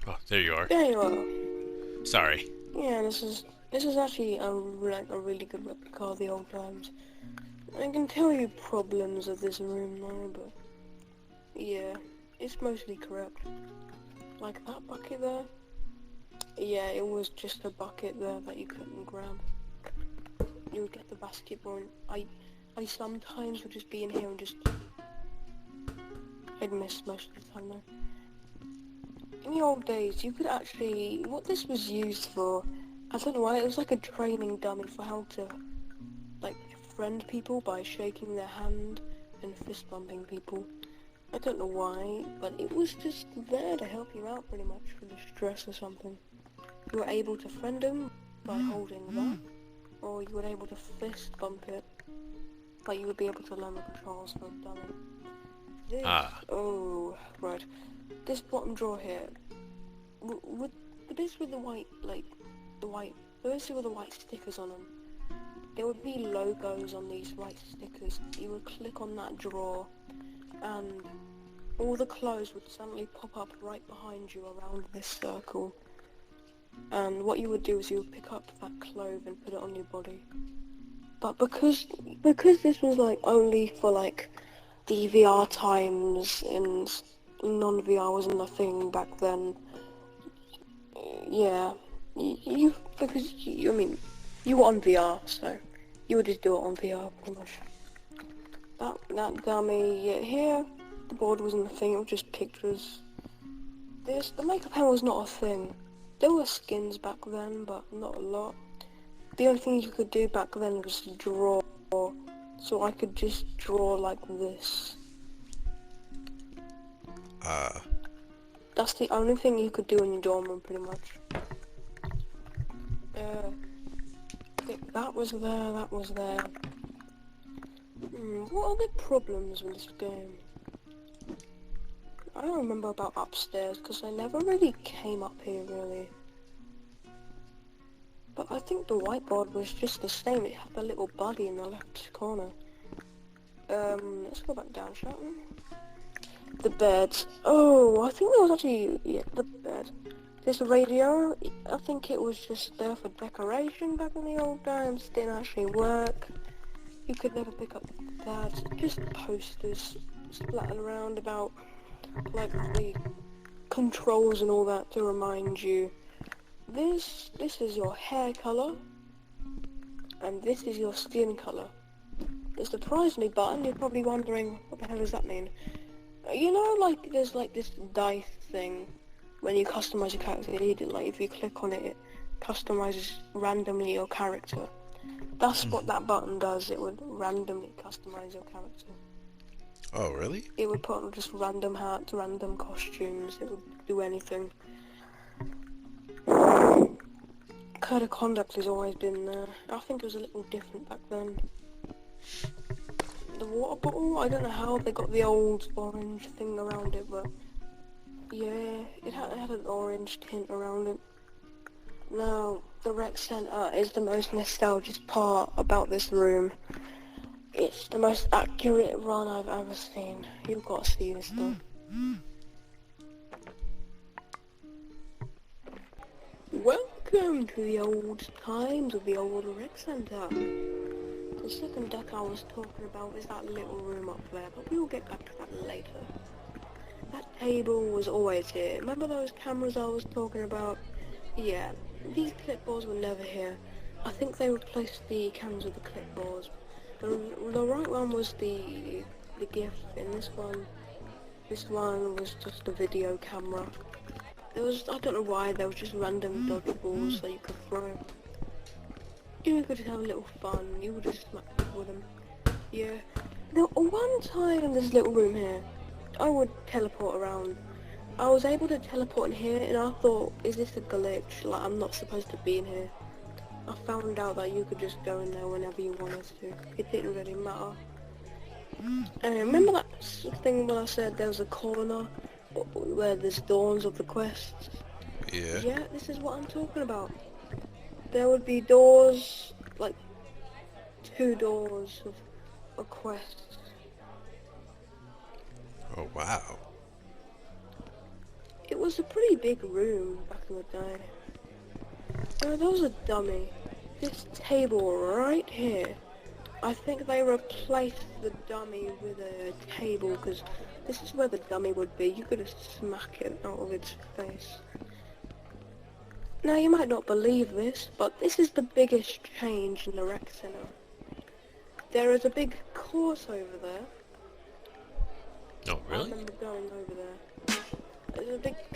Oh, there you are. There you are. Sorry. Yeah, this is actually like a really good replica of the old times. I can tell you problems of this room now, but yeah, it's mostly correct. Like that bucket there. Yeah, it was just a bucket there that you couldn't grab. You would get the basketball. And I sometimes would just be in here and just I'd miss most of the time though. In the old days, you could actually what this was used for. I don't know why. It was like a training dummy for how to like friend people by shaking their hand and fist bumping people. I don't know why, but it was just there to help you out pretty much for the stress or something. You were able to friend them by holding that, or you were able to fist bump it, but you would be able to learn the controls for a dummy. This, Ah. oh, right. This bottom drawer here, with the bits with the white, like, the white, the bits with the white stickers on them, there would be logos on these white stickers. You would click on that drawer, and all the clothes would suddenly pop up right behind you around this circle. And what you would do is you would pick up that clove and put it on your body. But because this was like only for like the VR times and non-VR wasn't a thing back then, yeah, you because you, I mean you were on VR, so you would just do it on VR pretty much. That dummy, yeah, here the board wasn't a thing. It was just pictures. The makeup pen was not a thing. There were skins back then, but not a lot. The only thing you could do back then was draw, so I could just draw like this. Uh. That's the only thing you could do in your dorm room, pretty much. That was there, that was there. What are the problems with this game? I don't remember about upstairs, because I never really came up here, really. But I think the whiteboard was just the same. It had a little buddy in the left corner. Let's go back down, shall we? The bed. Oh, I think there was actually, yeah, the bed. This radio, I think it was just there for decoration back in the old times. Didn't actually work. You could never pick up that. Just posters splattered around about, like, the controls and all that to remind you. This is your hair color, and this is your skin color. The surprise me button, you're probably wondering, what the hell does that mean? You know, like, there's like this dice thing when you customize your character. Like, if you click on it, it customizes randomly your character. That's what that button does. It would randomly customize your character. Oh, really? It would put on just random hats, random costumes. It would do anything. Code of conduct has always been there. I think it was a little different back then. The water bottle, I don't know how they got the old orange thing around it, but yeah, it had an orange tint around it. Now, the rec center is the most nostalgic part about this room. It's the most accurate run I've ever seen. You've got to see this stuff. Welcome to the old times of the old rec center. The second deck I was talking about is that little room up there, but we will get back to that later. That table was always here. Remember those cameras I was talking about? Yeah, these clipboards were never here. I think they replaced the cameras with the clipboards. The right one was the GIF, and this one was just a video camera. There was, I don't know why, there was just random dodgeballs that you could throw. You could just have a little fun, you would just smack people with them. Yeah. Now, one time in this little room here, I would teleport around. I was able to teleport in here, and I thought, is this a glitch? Like, I'm not supposed to be in here. I found out that you could just go in there whenever you wanted to. It didn't really matter. And remember that thing when I said there was a corner where there's dawns of the quests? Yeah. Yeah, this is what I'm talking about. There would be doors, like 2 doors of a quest. Oh, wow. It was a pretty big room back in the day. There was a dummy. This table right here. I think they replaced the dummy with a table because this is where the dummy would be. You could just smack it out of its face. Now you might not believe this, but this is the biggest change in the rec center. There is a big course over there. Oh, I really? remember going over there.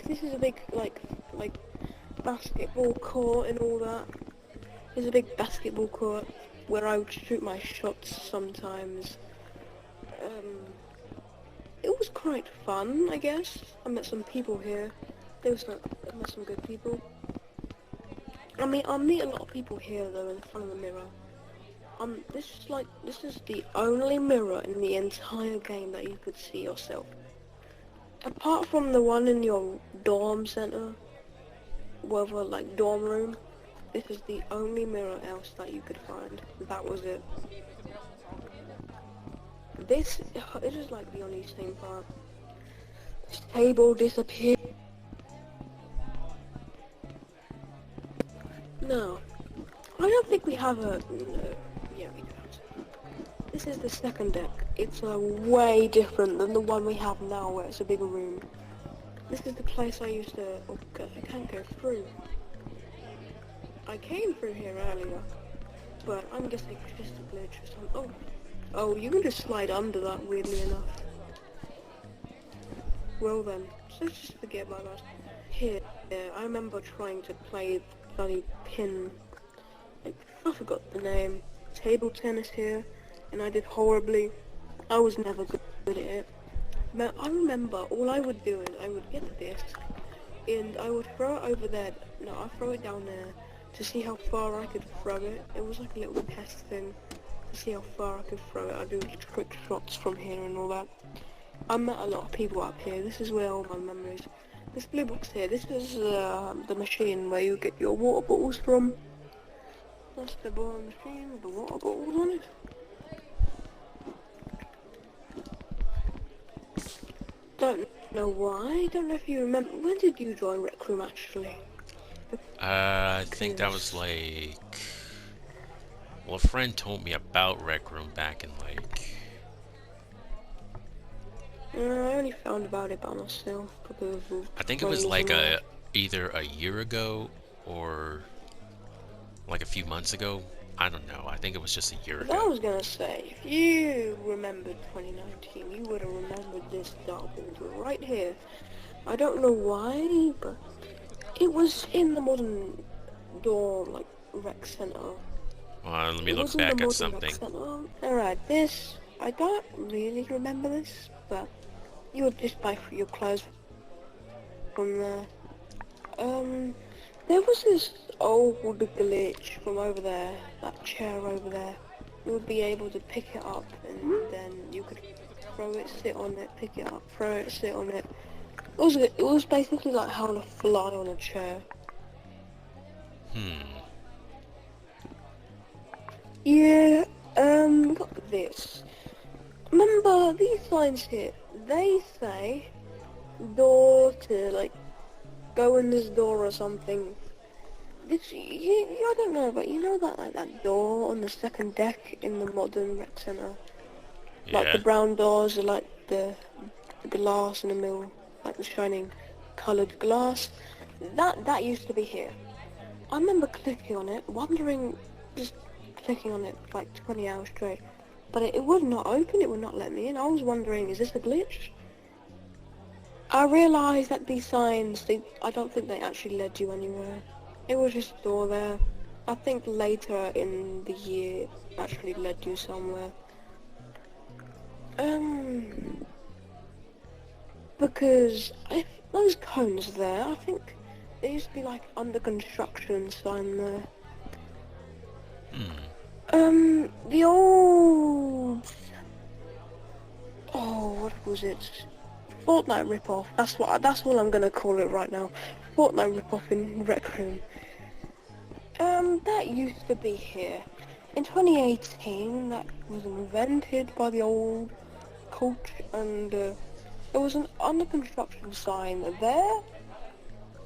This is a big like basketball court and all that. There's a big basketball court where I would shoot my shots sometimes. It was quite fun, I guess. I met some people here. I met some good people. I mean, I meet a lot of people here though in front of the mirror. This is the only mirror in the entire game that you could see yourself. Apart from the one in your dorm center, whatever, like dorm room, this is the only mirror else that you could find. That was it. It is like the only same part. This table disappeared. No, I don't think we have a. No, yeah, we don't. This is the second deck. It's way different than the one we have now, where it's a bigger room. This is the place I used to. Oh god, I can't go through. I came through here earlier, but I'm guessing it's just a glitch or something. Oh, you can just slide under that, weirdly enough. Well then, so let's just forget about that. Here, I remember trying to play bloody pin. I forgot the name. Table tennis here, and I did horribly. I was never good at it. But I remember all I would do is I would get the disc, and I would throw it over there. No, I'd throw it down there to see how far I could throw it. It was like a little test thing to see how far I could throw it. I'd do trick shots from here and all that. I met a lot of people up here. This is where all my memories. This blue box here, this is the machine where you get your water bottles from. That's the machine with the water bottles on it. Don't know why, don't know if you remember. When did you join Rec Room actually? I think that was like... Well, a friend told me about Rec Room back in like... I only found about it by myself because of I think it was like either a year ago or like a few months ago. I don't know. I think it was just a year ago. I was gonna say, if you remembered 2019, you would have remembered this dartboard right here. I don't know why, but it was in the modern dorm, like rec center. Let me look back at something. Alright, this, I don't really remember this, but you would just buy your clothes from there. There was this old glitch from over there, that chair over there. You would be able to pick it up and then you could throw it, sit on it, pick it up, throw it, sit on it. It was basically like how to fly on a chair. Yeah, we got this. Remember these signs here, they say door to like go in this door or something. I don't know, but you know that like that door on the second deck in the modern rec center? Yeah. Like the brown doors are like the glass in the middle, like the shining coloured glass. That used to be here. I remember clicking on it, wondering, just clicking on it for like 20 hours straight. But it would not open, it would not let me in. I was wondering, is this a glitch? I realised that these signs, I don't think they actually led you anywhere. It was just a door there. I think later in the year it actually led you somewhere. Because if those cones there, I think there used to be like under construction sign there. The old... Oh, what was it? Fortnite ripoff. That's what I'm gonna call it right now. Fortnite ripoff in Rec Room. That used to be here. In 2018, that was invented by the old coach, and there was an under construction sign there,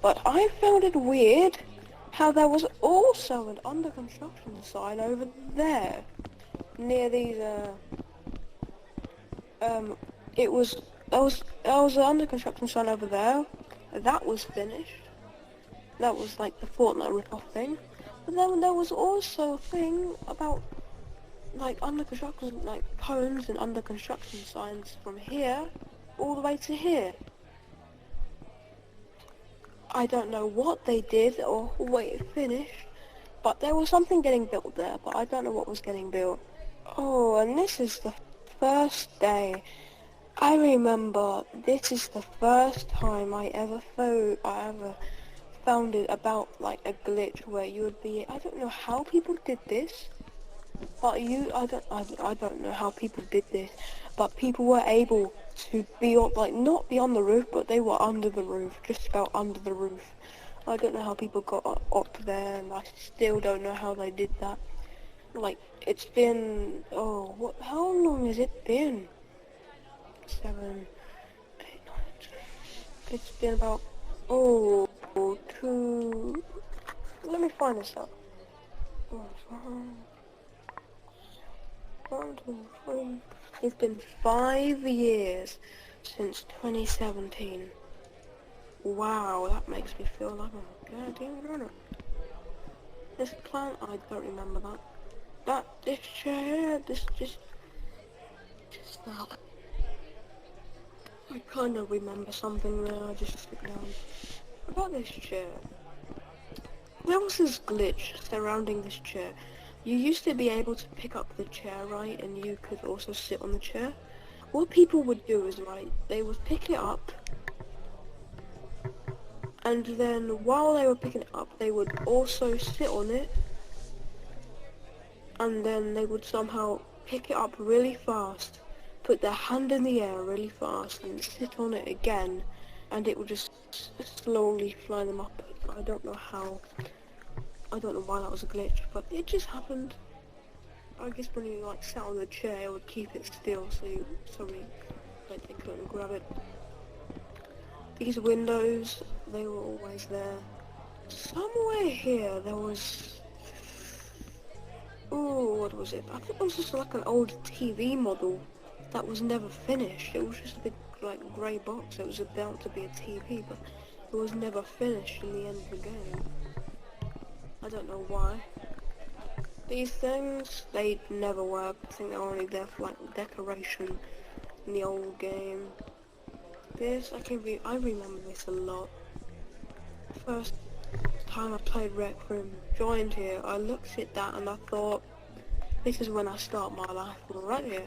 But I found it weird how there was also an under construction sign over there near these it was there was an under construction sign over there that was finished. That was like the Fortnite rip-off thing. But then there was also a thing about like under construction, like homes and under construction signs from here all the way to here. I don't know what they did or what it finished, but there was something getting built there, but I don't know what was getting built. Oh, and this is the first day. I remember this is the first time I ever found it about like a glitch where you would be. I don't know how people did this, but I don't know how people did this, but people were able to be on, like, not be on the roof, but they were under the roof, just about under the roof. I don't know how people got up there, and I still don't know how they did that. Like, it's been, oh, how long has it been? 7, 8, 9, 10. It's been about, oh, 2, let me find this out. 1, 2, 3. It's been 5 years since 2017. Wow, that makes me feel like a goddamn grown-up. This plant, I don't remember that. This chair, just that. I kind of remember something there, I just sit down. About this chair. There was this glitch surrounding this chair. You used to be able to pick up the chair, right, and you could also sit on the chair. What people would do is, right, they would pick it up, and then while they were picking it up, they would also sit on it, and then they would somehow pick it up really fast, put their hand in the air really fast, and sit on it again, and it would just slowly fly them up. I don't know how. I don't know why that was a glitch, but it just happened. I guess when you like sat on the chair, it would keep it still, so like they couldn't grab it. These windows, they were always there. Somewhere here, there was. Oh, what was it? I think it was just like an old TV model that was never finished. It was just a big like grey box. It was about to be a TV, but it was never finished in the end of the game. I don't know why. These things, they never worked. I think they're only there for like decoration in the old game. This, I remember this a lot. First time I played Rec Room, joined here, I looked at that and I thought, this is when I start my life right here.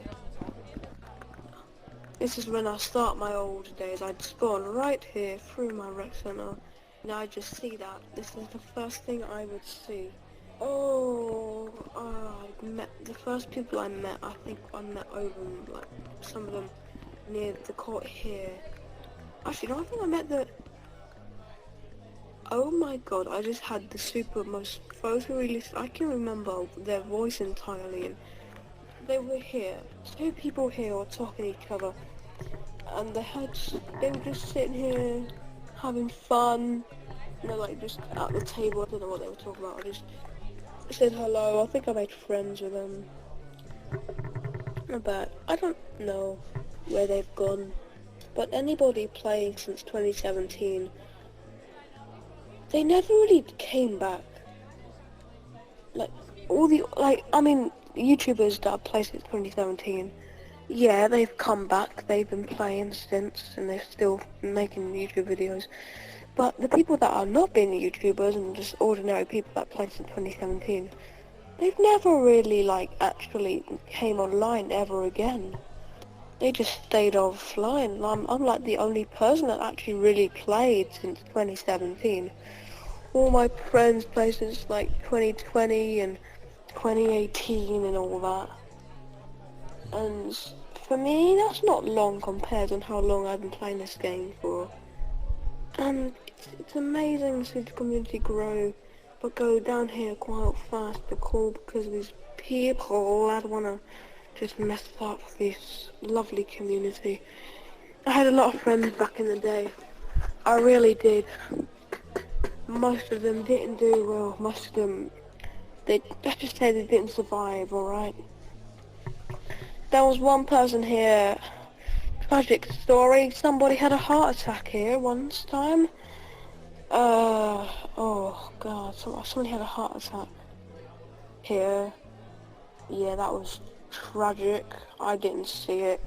This is when I start my old days. I'd spawn right here through my rec center. And I just see that. This is the first thing I would see. Oh, I met the first people I met. I think I met over like some of them near the court here. Actually, no, I think I met the. Oh my god! I just had the super most photorealistic. I can remember their voice entirely, and they were here. 2 people here were talking to each other, and they were just sitting here having fun. You know, like just at the table. I don't know what they were talking about. I just said hello. I think I made friends with them. But I don't know where they've gone. But anybody playing since 2017, they never really came back. Like I mean, YouTubers that have played since 2017, yeah, they've come back. They've been playing since, and they're still making YouTube videos. But the people that are not being YouTubers and just ordinary people that played since 2017, they've never really like actually came online ever again. They just stayed offline. I'm like the only person that actually really played since 2017. All my friends played since like 2020 and 2018 and all that. And for me, that's not long compared on how long I've been playing this game for. And it's amazing to see the community grow, but go down here quite fast because of these people that wanna just mess up this lovely community. I had a lot of friends back in the day. I really did. most of them didn't do well. Most of them, let's just say they didn't survive, alright? There was one person here, tragic story, somebody had a heart attack here once time. Oh god, somebody had a heart attack here. Yeah, that was tragic. I didn't see it.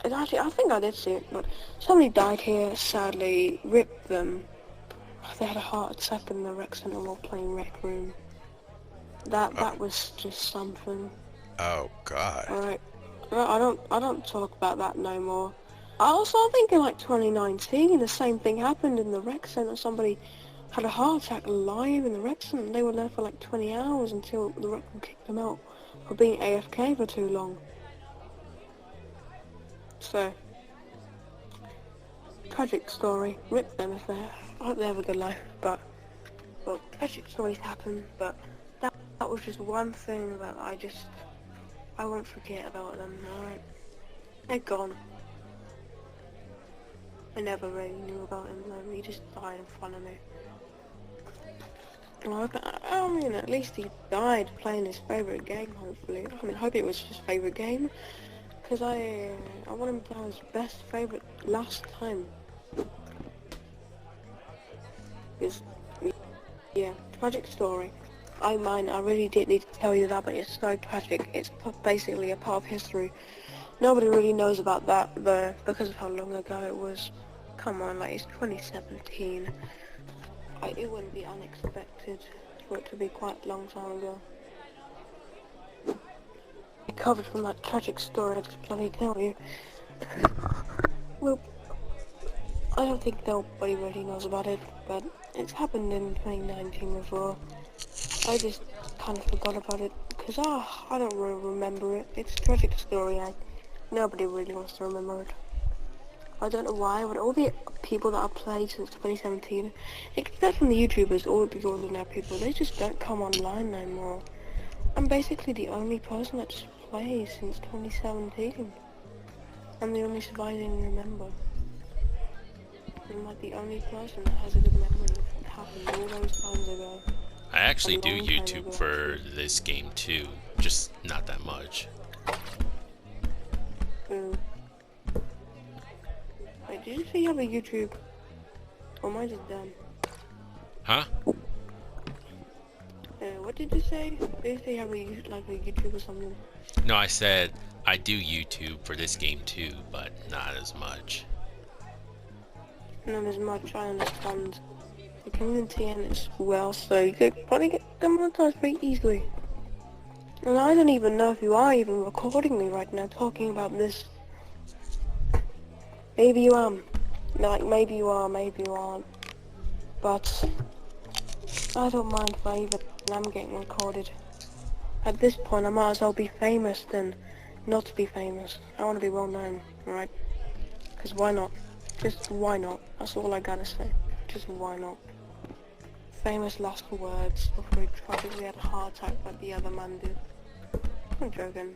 And actually, I think I did see it, but somebody died here, sadly. Ripped them. They had a heart attack in the rec center while playing Rec Room. That was just something. Oh God. Alright. I don't talk about that no more. I also think in like 2019, the same thing happened in the rec center. Somebody had a heart attack live in the rec center. They were there for like 20 hours until the rec room kicked them out for being AFK for too long. So, tragic story. Rip them if they're. I hope they have a good life, but well, tragic stories happen. But that was just one thing that I won't forget about them. Alright, they're gone. I never really knew about him. Though. He just died in front of me. Well, I mean, at least he died playing his favourite game. Hopefully, I mean, hope it was his favourite game. Because I want him to have his best favourite last time. Because, yeah, tragic story. I really did need to tell you that, but it's so tragic. It's basically a part of history. Nobody really knows about that, though, because of how long ago it was. Come on, like, it's 2017. It wouldn't be unexpected for it to be quite a long time ago. Recovered from that tragic story I just bloody tell you. Well, I don't think nobody really knows about it, but it's happened in 2019 before. I just kind of forgot about it, because I don't really remember it. It's a tragic story, nobody really wants to remember it. I don't know why, but all the people that I've played since 2017, except from the YouTubers, all the ordinary people, they just don't come online no more. I'm basically the only person that's played since 2017. I'm the only surviving remember. I'm like the only person that has a good memory of what happened all those times ago. I actually A do long time YouTube ago, for actually. this game too, just not that much. Wait, did you say you have a YouTube? Or am I just dumb? Huh? What did you say? Did you say you have a YouTube or something? No, I said I do YouTube for this game too, but not as much. Not as much, I understand. The community and as well, so you could probably get demonetized very easily. And I don't even know if you are even recording me right now talking about this. Maybe you am. Like, maybe you are, maybe you aren't. But I don't mind if I even am getting recorded. At this point, I might as well be famous than not be famous. I want to be well known, alright? Because why not? Just why not? That's all I gotta say. Just why not? Famous last words before he tragically had a heart attack like the other man did. I'm joking.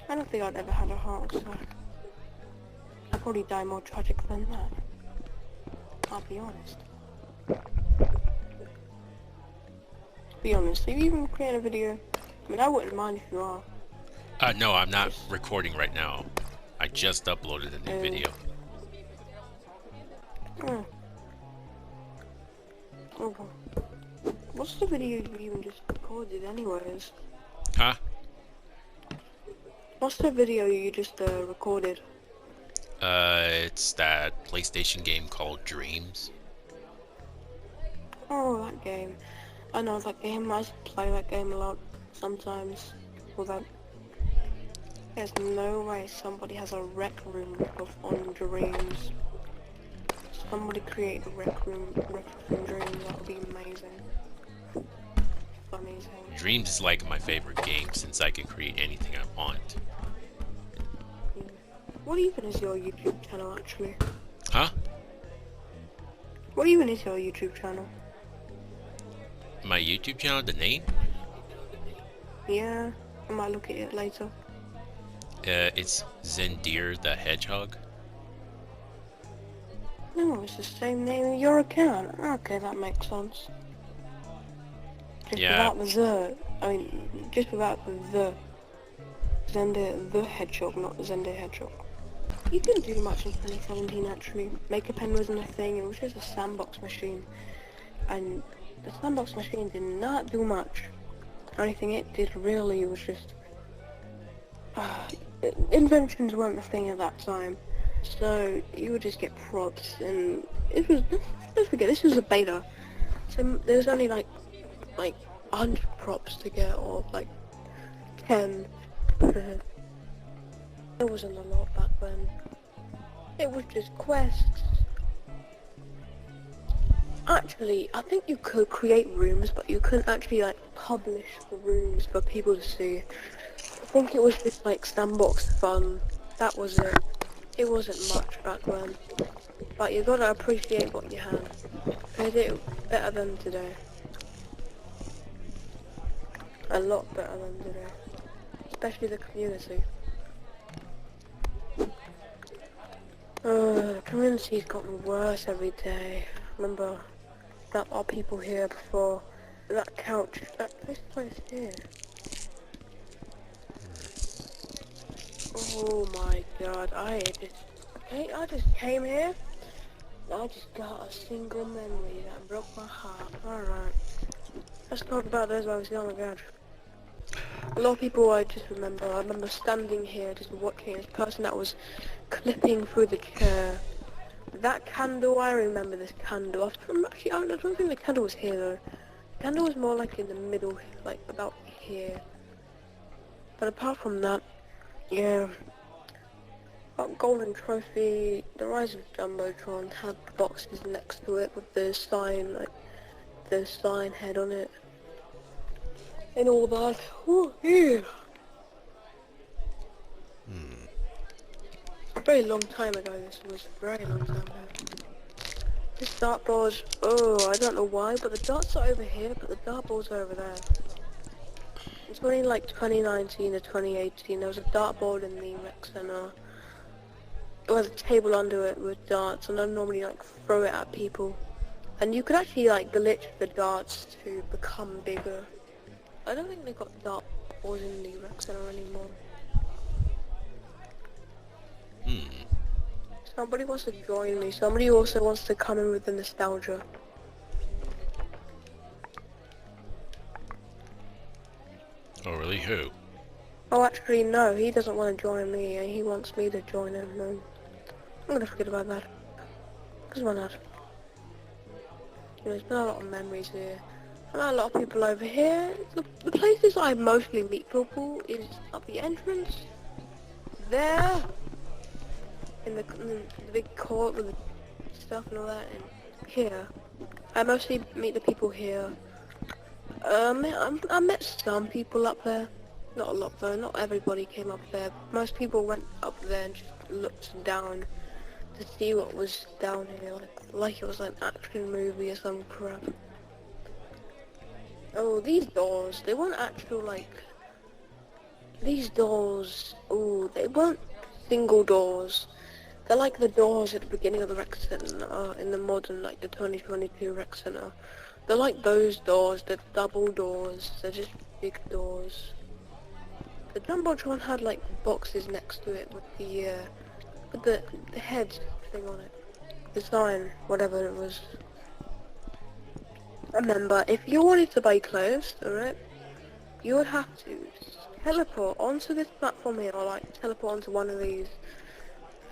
I don't think I'd ever had a heart attack. I'd probably die more tragic than that. I'll be honest. Be honest, are you even creating a video? I mean, I wouldn't mind if you are. No, I'm not recording right now. I just uploaded a new video. Okay. What's the video you even just recorded anyways? Huh? What's the video you just recorded? It's that PlayStation game called Dreams. Oh, that game. I know that game. I play that game a lot sometimes. Although, there's no way somebody has a rec room on Dreams. Somebody create a rec room Dreams. That would be amazing. Amazing. Dreams is like my favorite game since I can create anything I want. Yeah. What even is your YouTube channel actually? Huh? What even is your YouTube channel? My YouTube channel, the name? Yeah, I might look at it later. It's Zendir the Hedgehog. No, it's the same name in your account. Okay, that makes sense. Just Yeah, without the the. I mean, just without the Zendir the Hedgehog, not the Zendir Hedgehog. You didn't do much in 2017 actually. Make a Pen wasn't a thing, it was just a sandbox machine. And the sandbox machine did not do much. The only thing it did really was just... Uh, inventions weren't a thing at that time. So you would just get props and it was... Don't forget, this was a beta. So there was only like 100 props to get or like 10. It wasn't a lot back then. It was just quests. Actually, I think you could create rooms, but you couldn't actually like publish the rooms for people to see. I think it was just like sandbox fun. That was it. It wasn't much back then. But you gotta appreciate what you had. They did it better than today. A lot better than today. Especially the community. The community's gotten worse every day. Remember that our people here before that couch, this place here. Oh my god, I just came here. I just got a single memory that broke my heart. Alright. Let's talk about those when I was young again. A lot of people I remember standing here just watching this person that was clipping through the chair. That candle, I remember this candle. Actually, I don't think the candle was here though. The candle was more like in the middle, like about here. But apart from that, yeah. Golden Trophy, The Rise of Jumbotron had boxes next to it with the sign, like the sign head on it. And all that. Oh, yeah. A very long time ago, this was a very long time ago. This dartboard, oh, I don't know why, but the darts are over here, but the dartboards are over there. It's only like 2019 or 2018, there was a dartboard in the rec center. There was a table under it with darts, and I'd normally like throw it at people. And you could actually like glitch the darts to become bigger. I don't think they got dartboards in the rec center anymore. Somebody wants to join me. Somebody also wants to come in with the nostalgia. oh really? Who? Oh, actually, no. He doesn't want to join me, and he wants me to join him. And I'm gonna forget about that. Because why not? You know, there's been a lot of memories here. I know a lot of people over here. The places I mostly meet people is at the entrance. There. In the big court with the stuff and all that, and here. I mostly meet the people here. I met some people up there. Not a lot though, not everybody came up there. Most people went up there and just looked down to see what was down here, like it was like an action movie or some crap. Oh, these doors, they weren't actual these doors, oh, they weren't single doors. They're like the doors at the beginning of the rec center, in the modern, like the 2022 rec center. They're like those doors, they're double doors, they're just big doors. The Jumbotron had like boxes next to it with the head thing on it. The sign, whatever it was. Remember, if you wanted to buy clothes, alright, you would have to teleport onto this platform here, or like teleport onto one of these.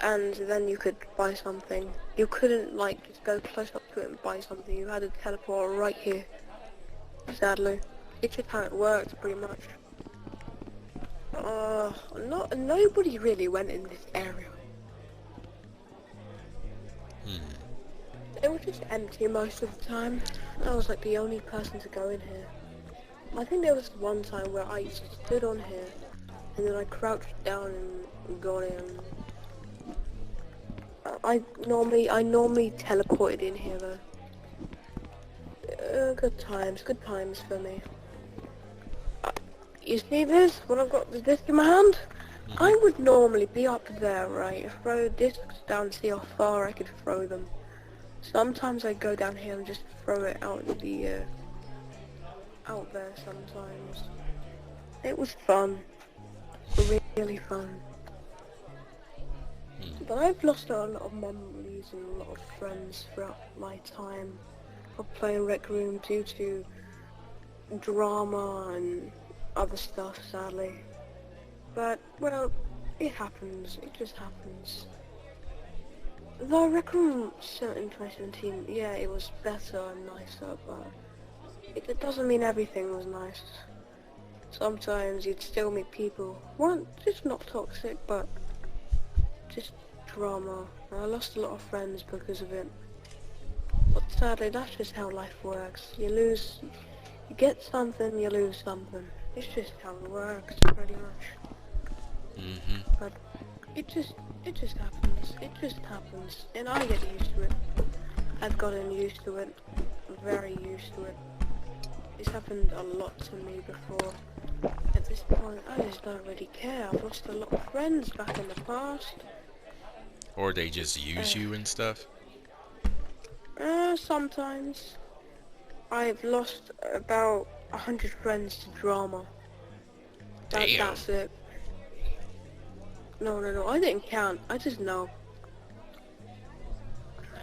And then you could buy something. You couldn't like just go close up to it and buy something. You had to teleport right here. Sadly, it's just how it worked, pretty much. Nobody really went in this area. It was just empty most of the time. I was like the only person to go in here. I think there was one time where I stood on here, and then I crouched down and got in. I normally teleported in here though. Good times for me. You see this? When I've got the disc in my hand? I would normally be up there, right? Throw discs down, see how far I could throw them. Sometimes I go down here and just throw it out in the out there sometimes. It was fun, really fun. Hmm. But I've lost a lot of memories and a lot of friends throughout my time of playing Rec Room due to drama and other stuff, sadly. But, well, it happens. It just happens. The Rec Room set in 2017, yeah, it was better and nicer, but it doesn't mean everything was nice. Sometimes you'd still meet people who weren't just not toxic, but just drama. And I lost a lot of friends because of it. But sadly, that's just how life works. You get something, you lose something. It's just how it works, pretty much. Mm-hmm. But it just happens. It just happens, and I get used to it. I've gotten used to it, very used to it. It's happened a lot to me before. At this point, I just don't really care. I've lost a lot of friends back in the past. Or they just use you and stuff. Sometimes I've lost about 100 friends to drama. Damn. That's it. No, I didn't count. I just know.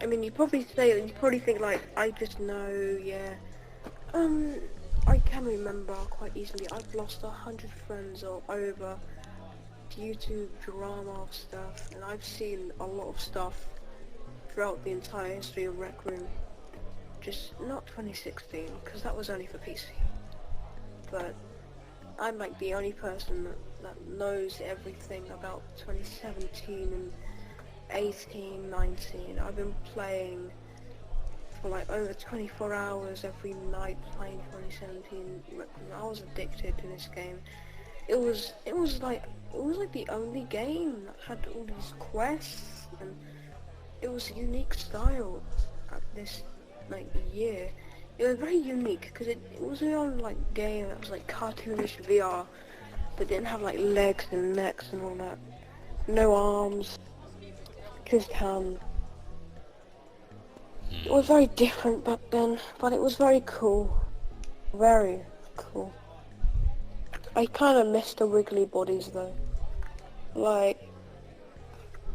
I mean, you probably think like, I just know, yeah. Um, I can remember quite easily. I've lost 100 friends or over due to drama of stuff, and I've seen a lot of stuff throughout the entire history of Rec Room. Just not 2016, because that was only for PC. But I'm like the only person that knows everything about 2017 and 18, 19. I've been playing for like over 24 hours every night playing 2017. I was addicted to this game. It was like the only game that had all these quests, and it was a unique style at this like year. It was very unique because it was the only like game that was like cartoonish VR, but didn't have like legs and necks and all that. No arms, just hands. It was very different back then, but it was very cool. Very cool. I kind of miss the wiggly bodies though. Like,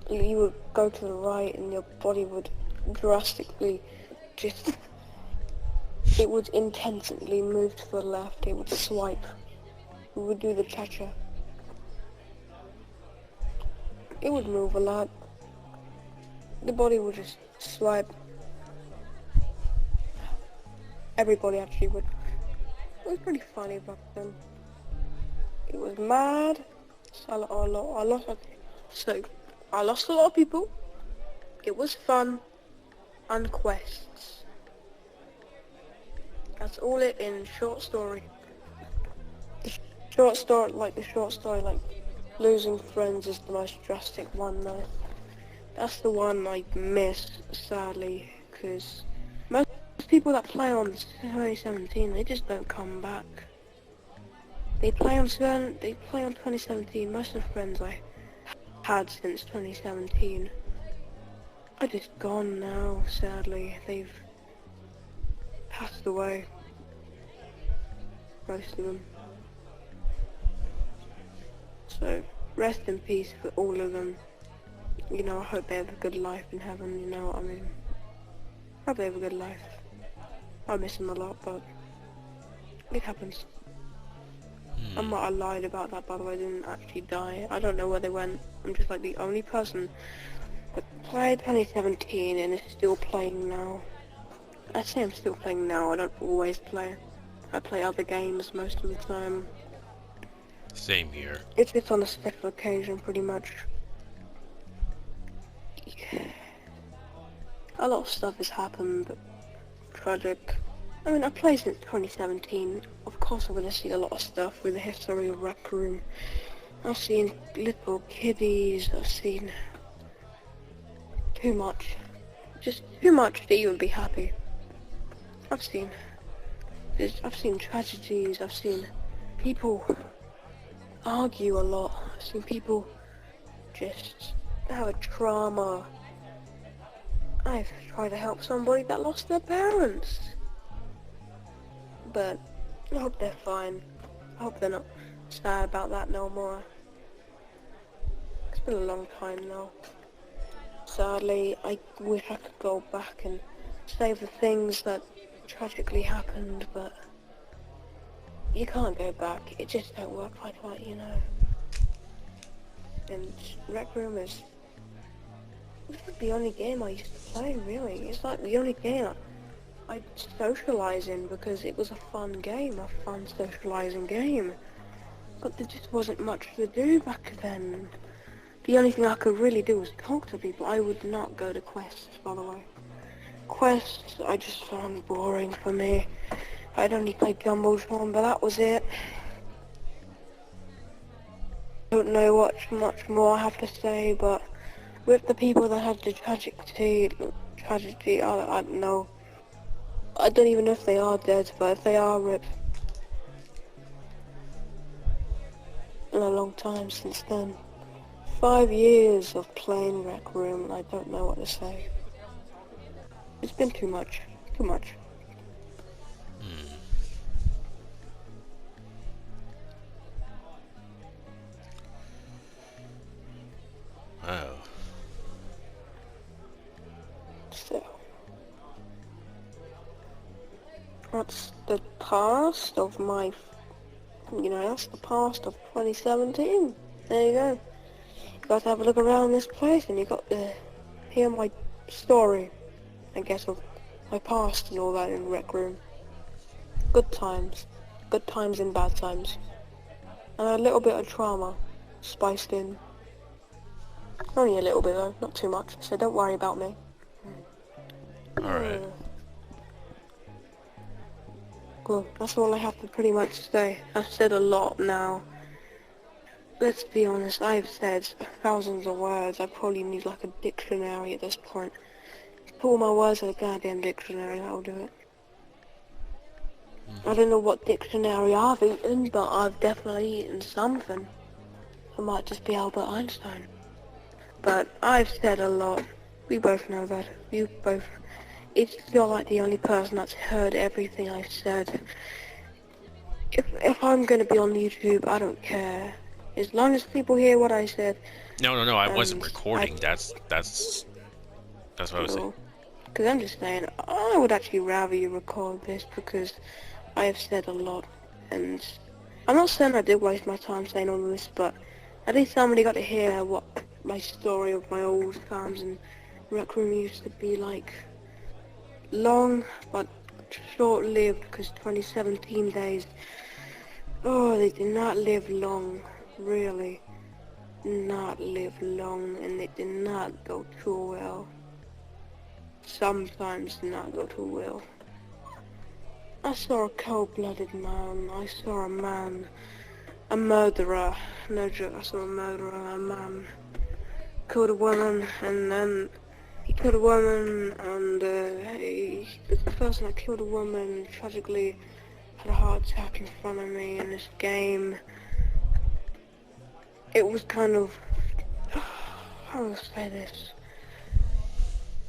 you would go to the right and your body would drastically just... It would intensely move to the left, it would swipe. It would do the cha-cha. It would move a lot. The body would just swipe. Everybody actually would. It was pretty funny back then. It was mad. So I lost a lot of people. It was fun. And quests. That's all it in short story. The short story, like, losing friends is the most drastic one though. That's the one I miss, sadly, because most people that play on 2017, they just don't come back. They play on 2017. Most of the friends I had since 2017 are just gone now, sadly. They've passed away. Most of them. So, rest in peace for all of them. You know, I hope they have a good life in heaven, you know what I mean? I hope they have a good life. I miss them a lot, but it happens. I lied about that, by the way. I didn't actually die. I don't know where they went. I'm just like the only person that played 2017 and is still playing now. I say I'm still playing now. I don't always play. I play other games most of the time. Same here. It's just on a special occasion, pretty much. Yeah. A lot of stuff has happened. Tragic. I mean, I played since 2017. Of course I'm gonna see a lot of stuff with the history of Rec Room. I've seen little kiddies, I've seen too much. Just too much to even be happy. I've seen tragedies, I've seen people argue a lot. I've seen people just have a trauma. I've tried to help somebody that lost their parents. But I hope they're fine. I hope they're not sad about that no more. It's been a long time now. Sadly, I wish I could go back and save the things that tragically happened, but you can't go back. It just don't work like that, you know. And Rec Room is the only game I used to play, really. It's like the only game I'd socialise in because it was a fun game, a fun socialising game. But there just wasn't much to do back then. The only thing I could really do was talk to people. I would not go to quests, by the way. Quests, I just found boring for me. I'd only play Jumbotron, but that was it. I don't know what much more I have to say, but with the people that had the tragedy, I don't know. I don't even know if they are dead, but if they are, RIP. Been a long time since then. 5 years of playing Rec Room, and I don't know what to say. It's been too much. Too much. Oh. So, that's the past of my, that's the past of 2017. There you go. You got to have a look around this place and you got to hear my story, I guess, of my past and all that in Rec Room. Good times. Good times and bad times. And a little bit of trauma spiced in. Only a little bit though, not too much, so don't worry about me. Alright. Well, that's all I have to pretty much say. I've said a lot now. Let's be honest, I've said thousands of words. I probably need like a dictionary at this point. Put all my words in a goddamn dictionary, that'll do it. I don't know what dictionary I've eaten, but I've definitely eaten something. It might just be Albert Einstein. But I've said a lot. We both know that. You're like the only person that's heard everything I've said. If I'm gonna be on YouTube, I don't care. As long as people hear what I said. No, I wasn't recording. That's what I was saying. Because I'm just saying, I would actually rather you record this because I have said a lot. And I'm not saying I did waste my time saying all this, but at least somebody got to hear what my story of my old times and Rec Room used to be like. Long, but short-lived, because 2017 days, oh, they did not live long, really, not live long, and it did not go too well. Sometimes did not go too well. I saw a cold-blooded man. I saw a man, a murderer. No joke, I saw a murderer, a man killed a woman, and then he killed a woman, and the person that killed a woman tragically had a heart attack in front of me in this game. It was kind of, how do I say this?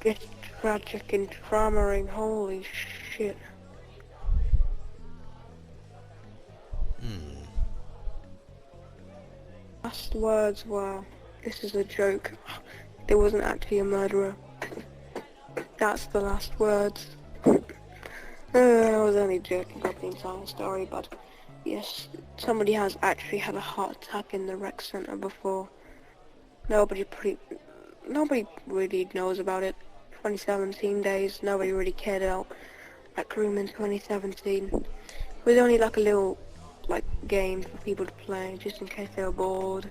It's tragic and traumaing, holy shit. Last words were, this is a joke. There wasn't actually a murderer. That's the last words. I was only joking about the entire story, but yes, somebody has actually had a heart attack in the rec center before. Nobody really knows about it. 2017 days, nobody really cared about Rec Room in 2017. It was only like a little game for people to play, just in case they were bored.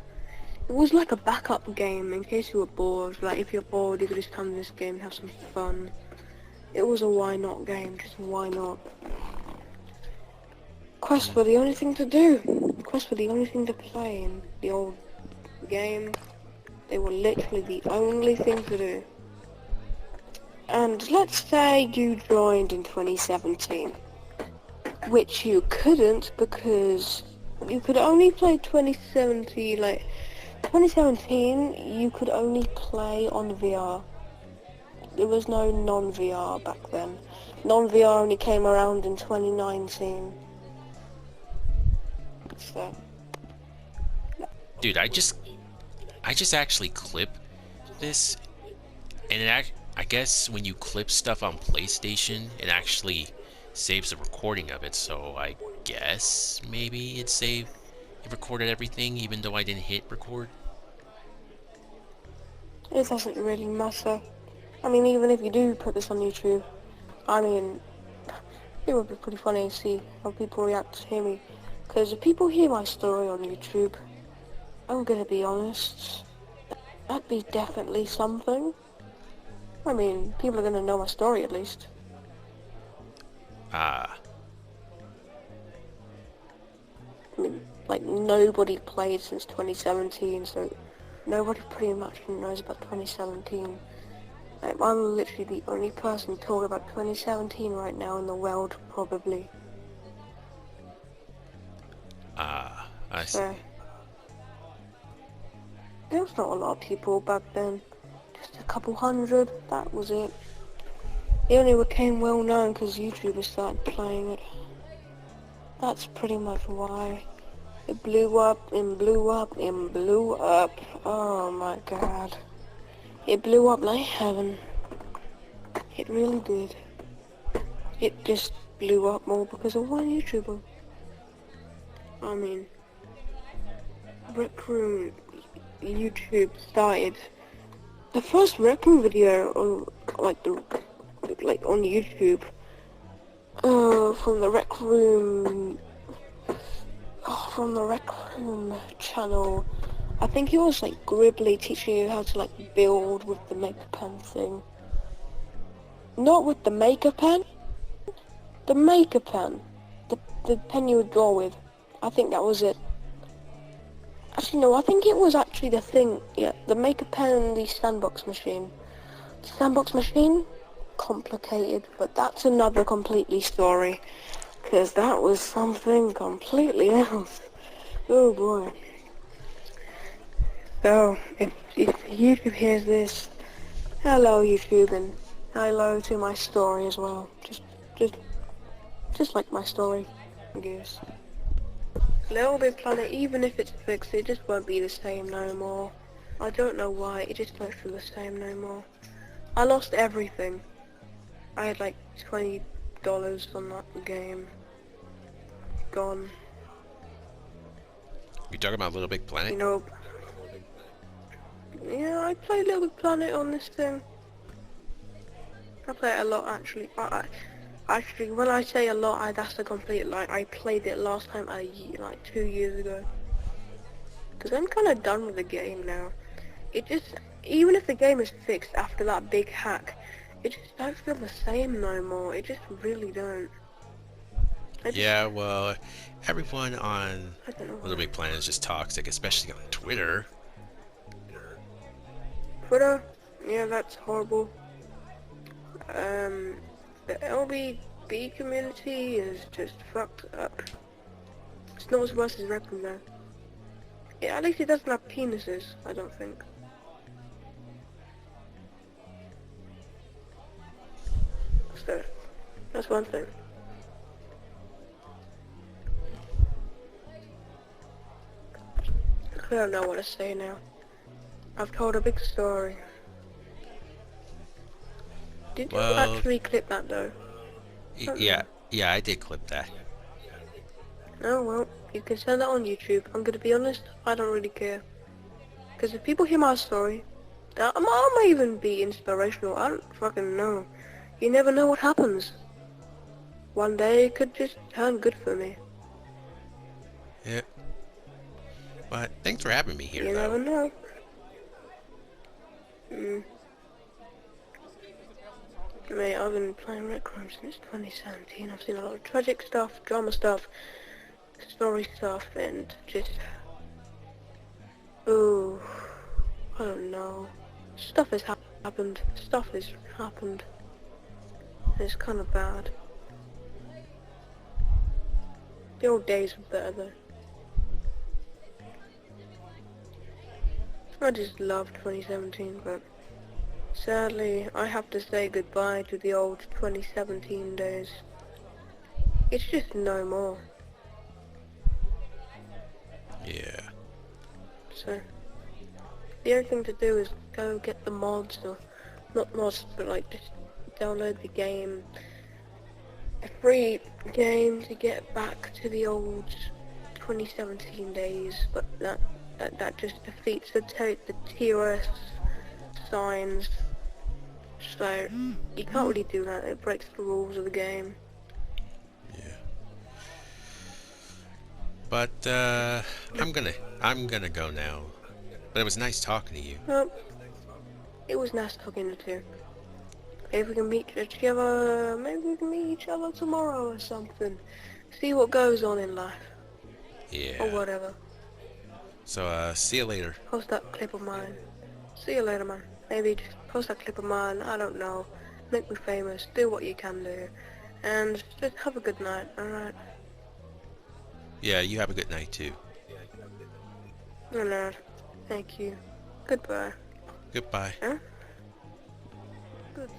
It was like a backup game in case you were bored. Like if you're bored, you could just come to this game and have some fun. It was a why not game, just why not. Quests were the only thing to do. Quests were the only thing to play in the old game. They were literally the only thing to do. And let's say you joined in 2017, which you couldn't because you could only play 2017, 2017 you could only play on VR. there was no non-VR back then. Non-VR only came around in 2019. So, Dude, I just actually clip this, and I guess when you clip stuff on PlayStation, it actually saves the recording of it. So I guess maybe it recorded everything, even though I didn't hit record. it doesn't really matter. I mean, even if you do put this on YouTube, I mean, it would be pretty funny to see how people react to hear me. Because if people hear my story on YouTube, I'm gonna be honest, that'd be definitely something. I mean, people are gonna know my story at least. Ah, I mean, like, nobody played since 2017, so nobody pretty much knows about 2017. Like, I'm literally the only person talking about 2017 right now in the world, probably. I see. So, there was not a lot of people back then. Just a couple hundred, that was it. It only became well known because YouTubers started playing it. That's pretty much why. It blew up and blew up and blew up. Oh my god. It blew up like heaven. It really did. It just blew up more because of one YouTuber. I mean, Rec Room YouTube started. The first Rec Room video on on YouTube, from the Rec Room, from the Rec Room channel. I think it was like Gribbly teaching you how to like build with the Maker Pen thing. Not with the Maker Pen. The Maker Pen. The pen you would draw with. I think that was it. Actually, no, I think it was actually the thing. Yeah, the Maker Pen and the Sandbox machine. The Sandbox machine? Complicated, but that's another completely story. Because that was something completely else. Oh boy. So, if YouTube hears this, hello YouTube, and hello to my story as well. Just like my story, I guess. Little Big Planet, even if it's fixed, it just won't be the same no more. I don't know why, it just won't feel the same no more. I lost everything. I had like $20 on that game. Gone. You talking about Little Big You Planet? know, yeah, I play Little Big Planet on this thing. I play it a lot actually. Actually, when I say a lot, that's a complete lie. I played it last time like 2 years ago. Because I'm kind of done with the game now. It just, even if the game is fixed after that big hack, it just don't feel the same no more. It just really don't. Yeah, well, everyone on I don't know Little why. Big Planet is just toxic, especially on Twitter. Twitter, yeah, that's horrible. The LBB community is just fucked up. It's not as worse as Reckon though. Yeah, at least it doesn't have penises, I don't think. So, that's one thing. I don't know what to say now. I've told a big story. Did you Well, actually clip that though? I don't yeah, know. yeah, I did clip that. Oh well, you can send that on YouTube. I'm gonna be honest, I don't really care. Because if people hear my story, that might even be inspirational. I don't fucking know. You never know what happens. One day it could just turn good for me. Yeah, but thanks for having me here, You though. never know. Mm. Mate, I've been playing Rec Room since 2017. I've seen a lot of tragic stuff, drama stuff, story stuff, and just... Ooh, I don't know. Stuff has happened. Stuff has happened. It's kind of bad. The old days were better though. I just loved 2017, but Sadly, I have to say goodbye to the old 2017 days. It's just no more. Yeah. So, the only thing to do is go get the mods, or not mods, but like just download the game. A free game to get back to the old 2017 days, but that just defeats the TOS signs. So you can't really do that. It breaks the rules of the game. Yeah. But I'm gonna go now. But it was nice talking to you. Well, it was nice talking to you. Maybe we can meet each other. Maybe we can meet each other tomorrow or something. See what goes on in life or Yeah. whatever. So see you later. Post that clip of mine. See you later, man. Maybe just post that clip of mine. I don't know. Make me famous. Do what you can do. And just have a good night, alright? Yeah, you have a good night too. Alright. Thank you. Goodbye. Goodbye. Huh? Goodbye.